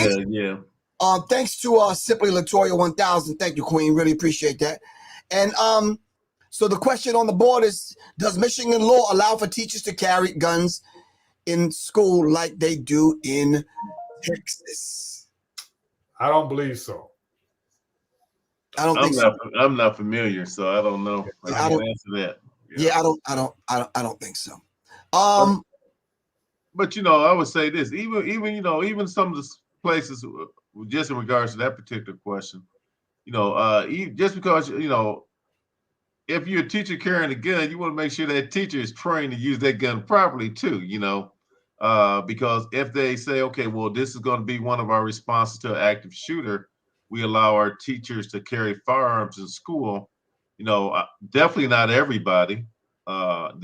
thanks to Simply Latoya 1000. Thank you, Queen. Really appreciate that. And so the question on the board is, does Michigan law allow for teachers to carry guns in school like they do in Texas? I don't believe so. I'm not familiar, so I don't know. I can't answer that. Yeah, I don't think so. But I would say this, even some of the places, just in regards to that particular question, just because if you're a teacher carrying a gun, you want to make sure that teacher is trained to use that gun properly too, because if they say, okay, well, this is going to be one of our responses to an active shooter, we allow our teachers to carry firearms in school. Definitely not everybody.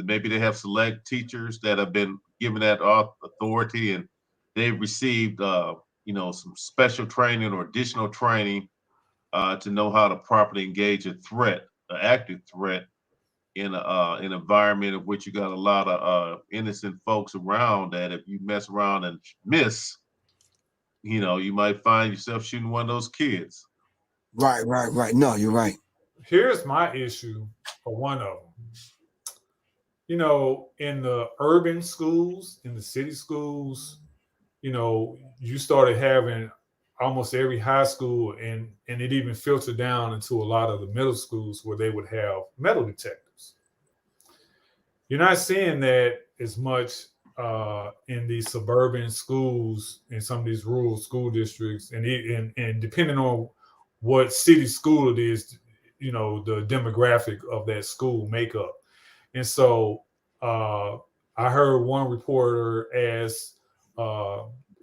Maybe they have select teachers that have been given that authority and they've received, some special training or additional training to know how to properly engage a threat, an active threat in an environment of which you got a lot of innocent folks around that if you mess around and miss, you might find yourself shooting one of those kids. Right. No, you're right. Here's my issue for one of them. In the urban schools, in the city schools, you started having almost every high school and it even filtered down into a lot of the middle schools where they would have metal detectors. You're not seeing that as much in these suburban schools in some of these rural school districts, and depending on what city school it is, the demographic of that school makeup. And so I heard one reporter ask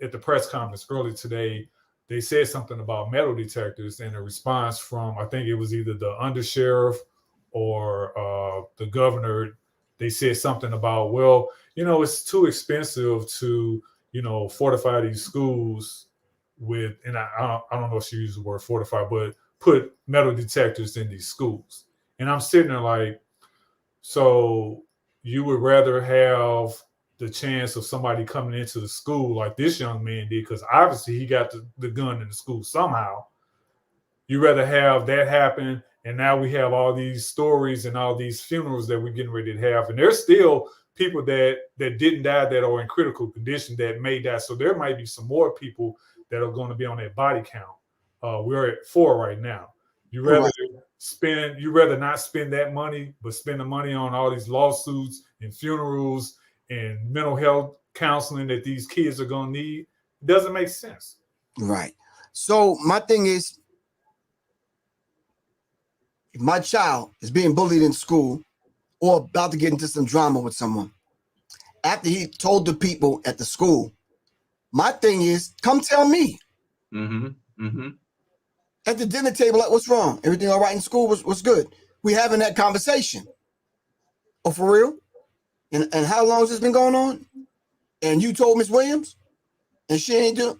at the press conference earlier today, they said something about metal detectors, and a response from, I think it was either the undersheriff or the governor, they said something about, well, it's too expensive to, fortify these schools with, and I don't know if she used the word fortify, but put metal detectors in these schools. And I'm sitting there like, So you would rather have the chance of somebody coming into the school like this young man did, because obviously he got the gun in the school somehow. You rather have that happen, and now we have all these stories and all these funerals that we're getting ready to have, and there's still people that didn't die that are in critical condition that may die. So there might be some more people that are going to be on that body count. We're at 4 right now. You rather not spend that money, but spend the money on all these lawsuits and funerals and mental health counseling that these kids are going to need. It doesn't make sense. Right. So my thing is, if my child is being bullied in school or about to get into some drama with someone, after he told the people at the school, my thing is, come tell me. At the dinner table, like, what's wrong? Everything all right in school? Was good? We having that conversation. Oh, for real? And how long has this been going on? And you told Miss Williams, and she ain't do.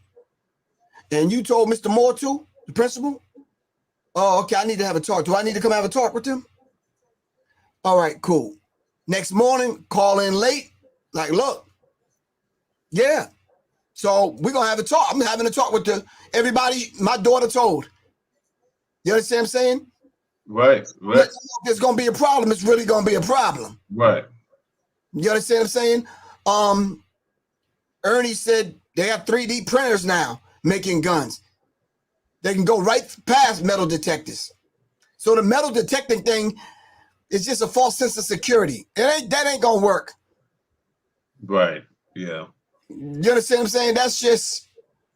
And you told Mr. Moore too, the principal. Oh, okay. I need to have a talk. Do I need to come have a talk with him? All right, cool. Next morning, call in late. Like, look, yeah. So we're gonna have a talk. I'm having a talk with everybody my daughter told. You understand what I'm saying? Right. There's gonna be a problem. It's really gonna be a problem. Right. You understand what I'm saying? Ernie said they have 3D printers now making guns. They can go right past metal detectors. So the metal detecting thing is just a false sense of security. That ain't gonna work. Right. Yeah. You understand what I'm saying? That's just,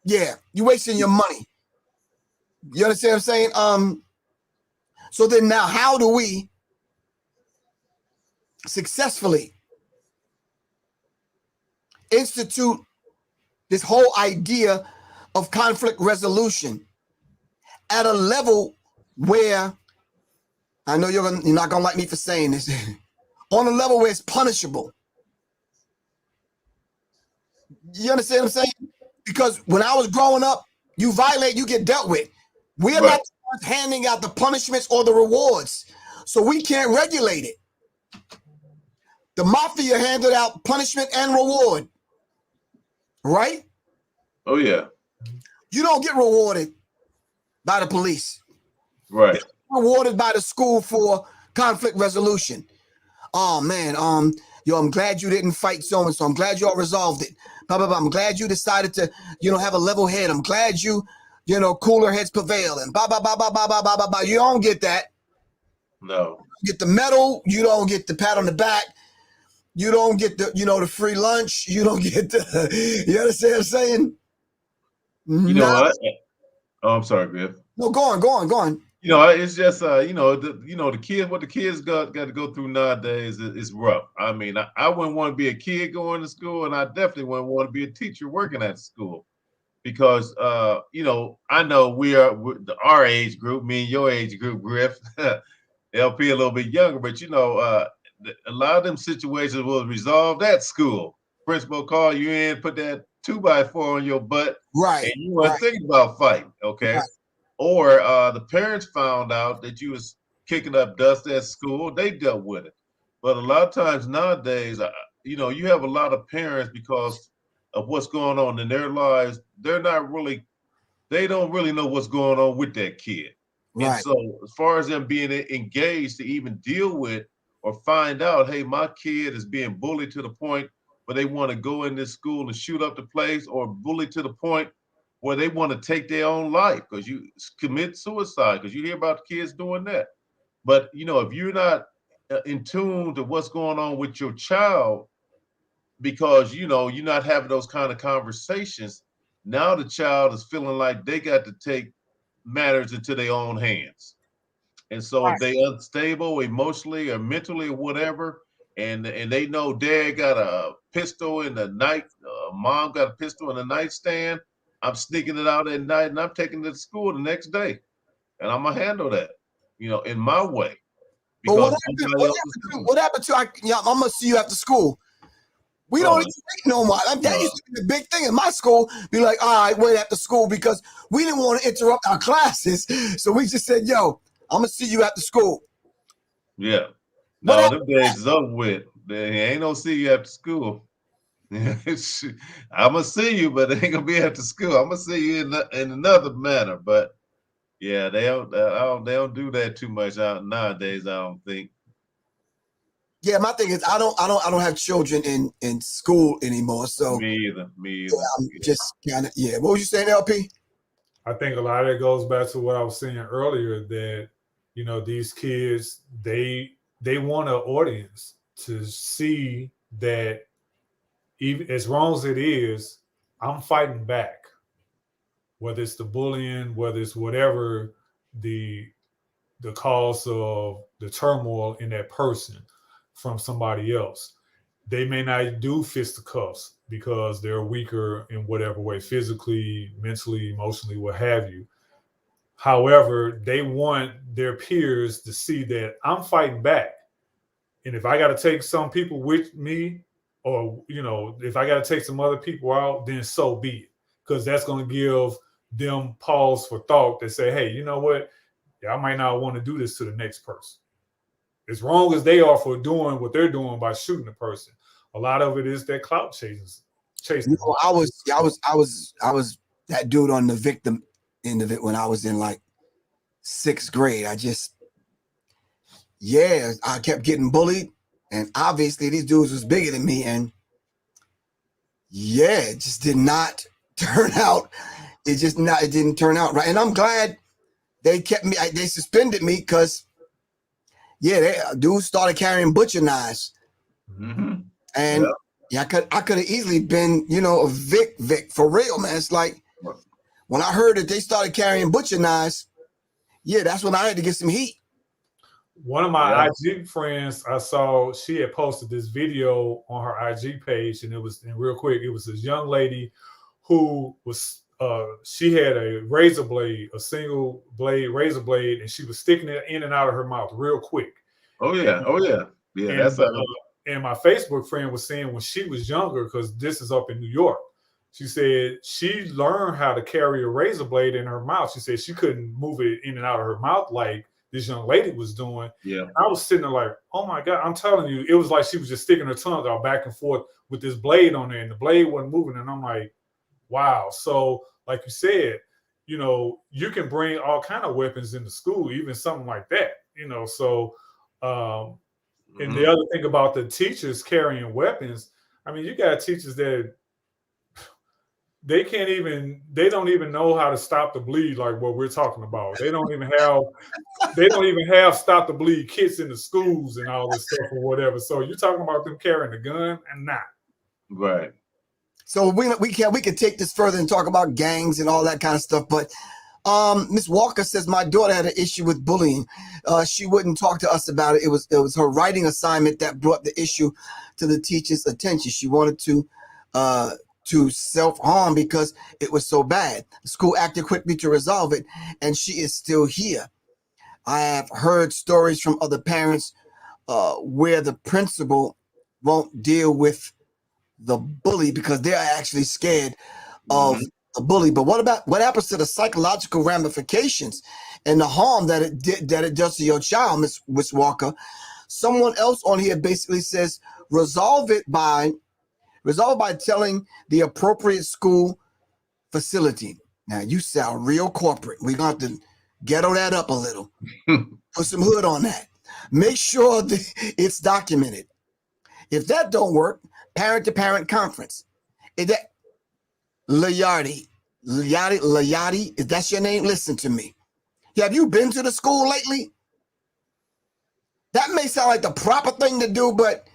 yeah, you're wasting your money. You understand what I'm saying? So then now, how do we successfully institute this whole idea of conflict resolution at a level where, I know you're not gonna like me for saying this, on a level where it's punishable? You understand what I'm saying? Because when I was growing up, you violate, you get dealt with. We're not the ones handing out the punishments or the rewards, so we can't regulate it. The mafia handed out punishment and reward, right? Oh yeah. You don't get rewarded by the police. Right. You're rewarded by the school for conflict resolution. Oh man, yo, I'm glad you didn't fight so and so. I'm glad y'all resolved it. Blah, blah, blah. I'm glad you decided to, have a level head. I'm glad you, cooler heads prevail. And blah, blah, blah, blah, blah, blah, blah, blah, blah. You don't get that. No. You get the medal. You don't get the pat on the back. You don't get the, the free lunch. You don't get the, you understand what I'm saying? You know what? Oh, I'm sorry, Griff. No, go on. It's just the kids, what the kids got to go through nowadays is rough. I mean, I wouldn't want to be a kid going to school, and I definitely wouldn't want to be a teacher working at school, because I know we're our age group, me and your age group, Griff, LP a little bit younger, but a lot of them situations will resolve at school. Principal call you in, put that 2x4 on your butt, right? And you weren't thinking about fighting, okay? Right. Or the parents found out that you was kicking up dust at school. They dealt with it. But a lot of times nowadays, you have a lot of parents, because of what's going on in their lives, they don't really know what's going on with that kid. Right. And so as far as them being engaged to even deal with or find out, hey, my kid is being bullied to the point where they want to go in this school and shoot up the place, or bullied to the point where they want to take their own life because you commit suicide, because you hear about kids doing that. But, if you're not in tune to what's going on with your child, because, you're not having those kind of conversations, now the child is feeling like they got to take matters into their own hands. And so if they unstable emotionally or mentally or whatever, and they know dad got a pistol in the night, mom got a pistol in the nightstand, I'm sneaking it out at night and I'm taking it to school the next day. And I'm going to handle that, in my way. But what happened to I'm going to see you after school. We don't even wait no more. That used to be the big thing in my school. Be like, all right, wait after school, because we didn't want to interrupt our classes. So we just said, yo, I'm going to see you after school. Yeah. No, them days is over with. There ain't no see you after school. I'm gonna see you, but it ain't gonna be after school. I'm gonna see you in another manner. But yeah, they don't do that too much out nowadays. I don't think. Yeah, my thing is I don't have children in school anymore. So Me either. yeah, I'm just kind of What was you saying, LP? I think a lot of it goes back to what I was saying earlier, that these kids, they want an audience to see that even as wrong as it is, I'm fighting back. Whether it's the bullying, whether it's whatever the cause of the turmoil in that person from somebody else. They may not do fisticuffs because they're weaker in whatever way, physically, mentally, emotionally, what have you. However, they want their peers to see that I'm fighting back. And if I got to take some people with me, or, if I got to take some other people out, then so be it. Because that's going to give them pause for thought that say, hey, you know what? I might not want to do this to the next person. As wrong as they are for doing what they're doing by shooting the person, a lot of it is that clout chasing. I was that dude on the victim end of it when I was in like 6th grade. I kept getting bullied, and obviously these dudes was bigger than me, and it just did not turn out. It didn't turn out right, and I'm glad they kept me. They suspended me because dudes started carrying butcher knives, and I could have easily been a Vic for real, man. It's like when I heard that they started carrying butcher knives, that's when I had to get some heat. One of my IG friends, I saw, she had posted this video on her IG page, and it was, and real quick, it was this young lady who was, she had a razor blade, a single blade razor blade, and she was sticking it in and out of her mouth real quick. Yeah, and, that's and my Facebook friend was saying when she was younger, because this is up in New York, she said she learned how to carry a razor blade in her mouth. She said she couldn't move it in and out of her mouth like this young lady was doing. Yeah, I was sitting there like, oh my God, I'm telling you, it was like she was just sticking her tongue out back and forth with this blade on there, and the blade wasn't moving. And I'm like, wow. So like you said, you can bring all kind of weapons into school, even something like that, so and the other thing about the teachers carrying weapons, I mean, you got teachers that they don't even know how to stop the bleed, like what we're talking about. They don't even have stop the bleed kits in the schools and all this stuff or whatever. So you're talking about them carrying a gun and not. Right. So we can take this further and talk about gangs and all that kind of stuff. But Miss Walker says my daughter had an issue with bullying. She wouldn't talk to us about it. It was her writing assignment that brought the issue to the teacher's attention. She wanted to self-harm because it was so bad. The school acted quickly to resolve it, and she is still here. I have heard stories from other parents where the principal won't deal with the bully because they're actually scared of the bully. But what happens to the psychological ramifications and the harm that it does to your child, Miss Walker? Someone else on here basically says resolve it by telling the appropriate school facility. Now you sound real corporate. We're going to have to ghetto that up a little. Put some hood on that. Make sure that it's documented. If that don't work, parent-to-parent conference. Is that Layardi, if that's your name, listen to me. Have you been to the school lately? That may sound like the proper thing to do, but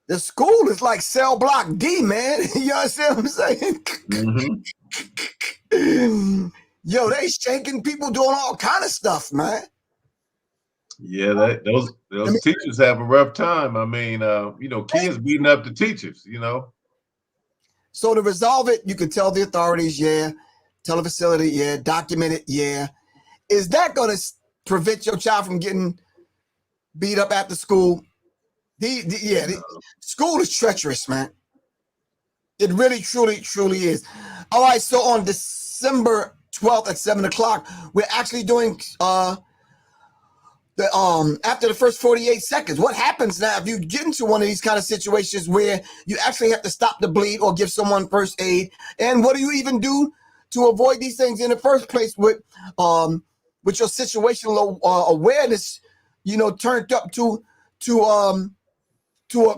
the school is like cell block D, man. You understand what I'm saying? Yo, they shanking people, doing all kind of stuff, man. Yeah, those teachers have a rough time. I mean, kids beating up the teachers, So to resolve it, you can tell the authorities, tell the facility, document it, Is that going to prevent your child from getting beat up after school? School is treacherous, man. It really, truly, truly is. All right, so on December 12th at 7 o'clock, we're actually doing after the first 48 seconds, what happens now if you get into one of these kind of situations where you actually have to stop the bleed or give someone first aid? And what do you even do to avoid these things in the first place with your situational awareness, turned up to a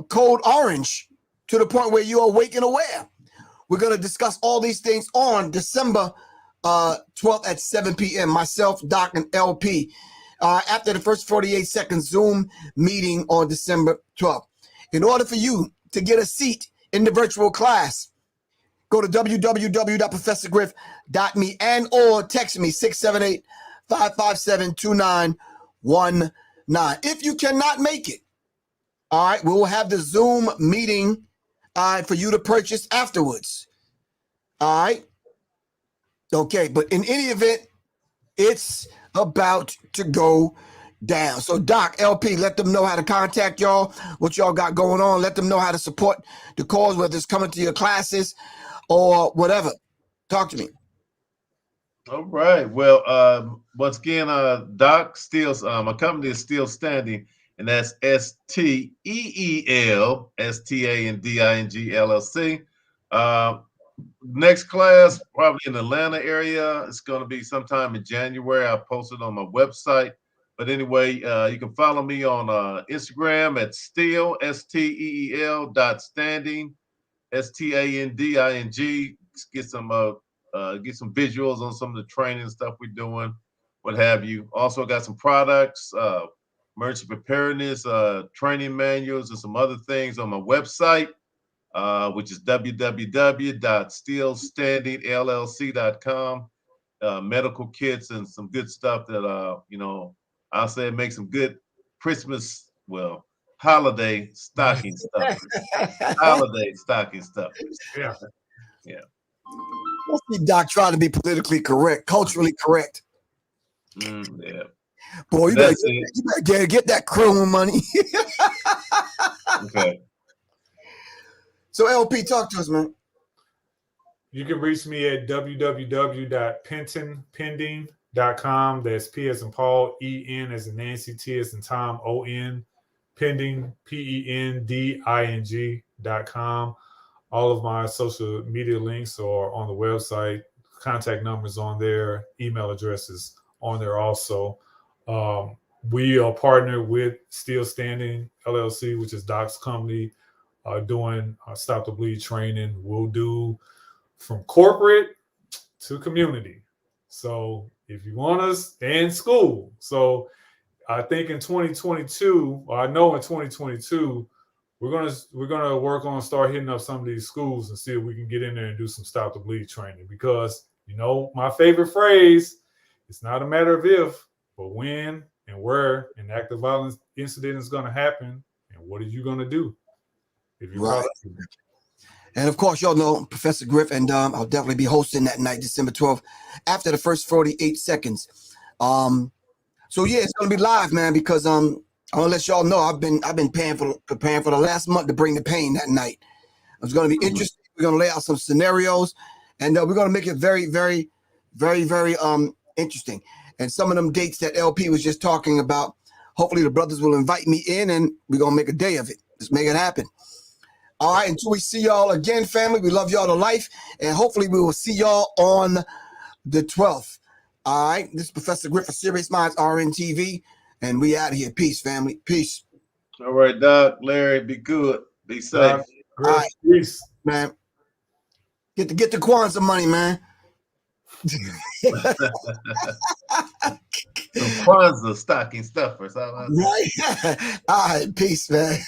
code orange, to the point where you're awake and aware? We're going to discuss all these things on December 12th at 7 p.m. Myself, Doc, and LP. After the first 48 seconds Zoom meeting on December 12th. In order for you to get a seat in the virtual class, go to www.professorgriff.me and or text me 678-557-2919. If you cannot make it, all right, we will have the Zoom meeting for you to purchase afterwards. All right. Okay, but in any event, it's about to go down. So Doc, LP, let them know how to contact y'all, what y'all got going on. Let them know how to support the cause, whether it's coming to your classes or whatever. Talk to me. All right. Well, once again, Doc, my company is Still Standing, and that's STEEL STANDING LLC. Next class, probably in the Atlanta area. It's going to be sometime in January. I posted on my website. But anyway, you can follow me on Instagram at Steel, STEEL .standing, STANDING. Get some visuals on some of the training stuff we're doing, what have you. Also got some products, emergency preparedness, training manuals, and some other things on my website. Which is www.stillstandingllc.com. Medical kits and some good stuff that I'll say make some good Christmas, holiday stocking stuff. Holiday stocking stuff. Yeah. Yeah. Let's see Doc trying to be politically correct, culturally correct. Yeah. Boy, you better get that Chrome money. Okay. So LP, talk to us, man. You can reach me at www.pentonpending.com. That's P as in Paul, E-N as in Nancy, T as in Tom, O-N, pending, PENDING.com. All of my social media links are on the website. Contact numbers on there. Email addresses on there also. We are partnered with Still Standing LLC, which is Doc's company. Doing Stop the Bleed training. We'll do from corporate to community. So if you want us, and school. So I think in 2022, or I know in 2022, we're gonna work on start hitting up some of these schools and see if we can get in there and do some Stop the Bleed training. Because my favorite phrase, it's not a matter of if, but when and where an active violence incident is gonna happen, and what are you gonna do? Right. And of course, y'all know Professor Griff, and I'll definitely be hosting that night, December 12th, after the first 48 seconds. So yeah, it's gonna be live, man, because I want to let y'all know I've been preparing for the last month to bring the pain that night. It's gonna be interesting. We're gonna lay out some scenarios, and we're gonna make it very, very, very, very interesting. And some of them dates that LP was just talking about, hopefully the brothers will invite me in, and we're gonna make a day of it. Let's make it happen. All right, until we see y'all again, family, we love y'all to life, and hopefully we will see y'all on the 12th. All right, this is Professor Griff for Serious Minds RNTV, and we out of here. Peace, family. Peace. All right, Doc, Larry, be good. Be safe. All right, peace. Man. Get the Kwanzaa money, man. Some Kwanzaa stocking stuffers. Right. All right, peace, man.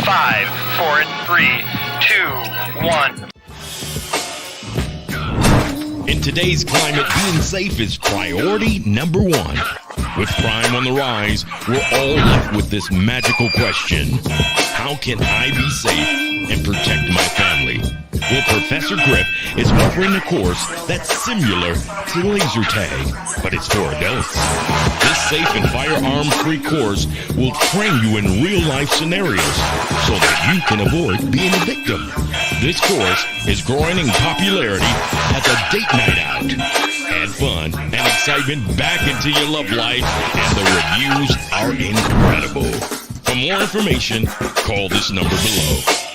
5, 4, 3, 2, 1. In today's climate, being safe is priority number one. With crime on the rise, we're all left with this magical question. How can I be safe and protect my family? Well, Professor Griff is offering a course that's similar to laser tag, but it's for adults. This safe and firearm-free course will train you in real-life scenarios so that you can avoid being a victim. This course is growing in popularity as a date night out. Add fun and excitement back into your love life, and the reviews are incredible. For more information, call this number below.